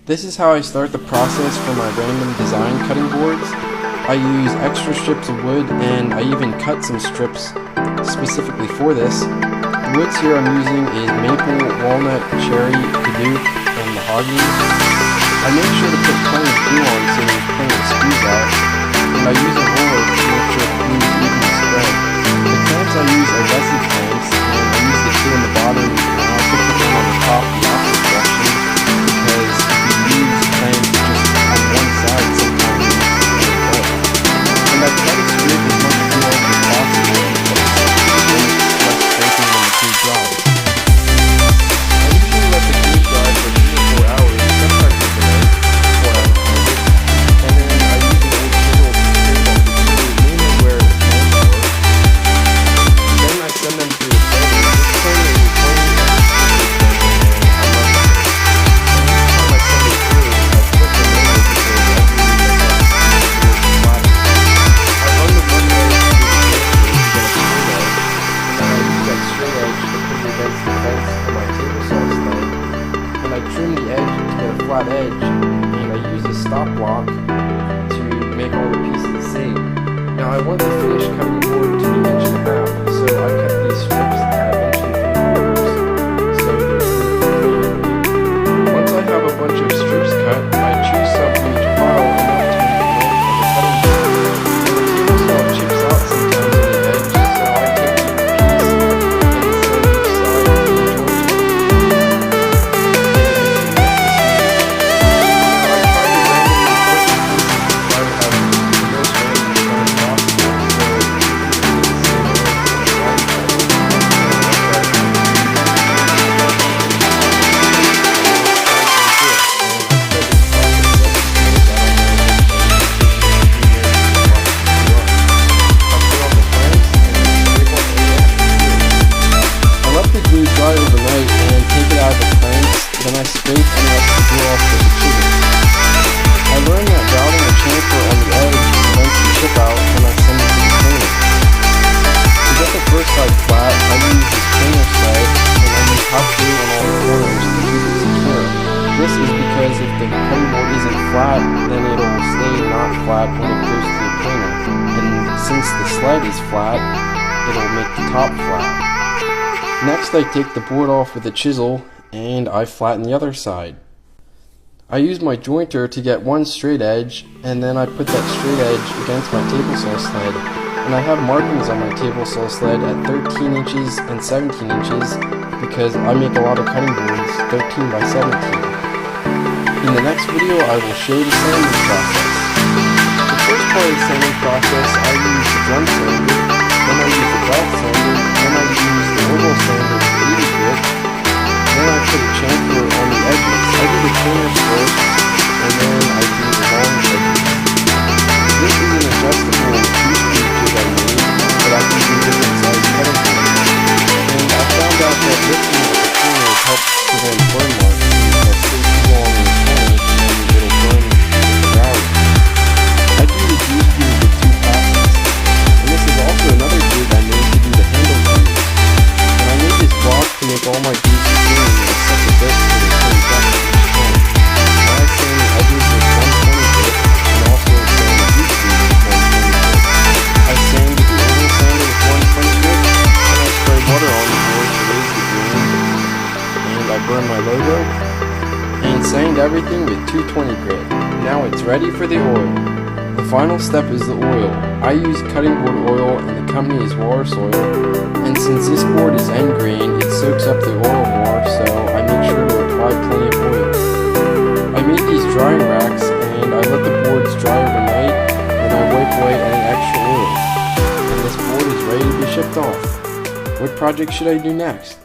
This is how I start the process for my random design cutting boards. I use extra strips of wood, and I even cut some strips specifically for this. The woods here I'm using is maple, walnut, cherry, kadook, and mahogany. I make sure to put plenty of glue on so there's plenty of squeeze out, and I use a roller to make sure the glue is evenly spread. The clamps I use are vested clamps, and I use the two on the bottom and I also put one on the top in the opposite direction, because if you use clamps just on one side, sometimes it makes it really hard. And I try to scrape as much glue off as possible because it's less scraping when the glue dries. I usually let the glue dry for 3 or 4 hours, sometimes overnight, before I apply it. And then I use an old chisel to scrape off the glue, mainly where it's meant for. Then I send them through the planer. This planer is a 20 flat edge, and I use a stop block to make all the pieces safe. Now I want the finished cutting board to be 1.5 inches, so I cut these strips at 1.75 inches, so they're 3 Once I have a bunch of strips cut, I choose some from each pile enough to make the length of the cutting board. And the table saw chips out sometimes on the edge, so I take each piece and send each side to the joint. Dry overnight and take it out of the clamps, then I scrape and let the glue off with the chisel. I learned that routing a chamfer on the edge prevents the chip out when I send it to the planer. To get the first side flat, I use this planer sled and I use hot glue on all the corners to keep it secure. This is because if the cutting board isn't flat, then it will stay not flat when it goes to the planer, and since the sled is flat, it will make the top flat. Next, I take the board off with a chisel and I flatten the other side. I use my jointer to get one straight edge, and then I put that straight edge against my table saw sled. And I have markings on my table saw sled at 13 inches and 17 inches because I make a lot of cutting boards 13 by 17. In the next video, I will show the sanding process. The first part of the sanding process, I use the drum sander, then I use the belt sander, then I use the oval sander with 80 grit, then I put a chamfer on the edges. I do the corners first, and then I do the long edges. This is an adjustable 2-speed jig I made, but I can do different size cutting boards. And I found out that lifting at the corners helps prevent burn marks, because I'll stay too long in the corners and it'll burn the routing. I do the juice fuse with 2 passes. And this is also another jig I made to do the handle fuse. And I made this block to make all my juice the same with a separate bit for the same depth each time. Now I sand the edges with 120 grit and also sand the juice fuse with 120 grit. I sand the oval sander with 120 grit, and I spray water on the board to raise the grain. And I burn my logo and sand everything with 220 grit. Now it's ready for the oil. The final step is the oil. I use cutting board oil and the company is Walrus Oil, and since this board is end grain, it soaks up the oil more, so I make sure to apply plenty of oil. I made these drying racks and I let the boards dry overnight, and I wipe away any extra oil. And this board is ready to be shipped off. What project should I do next?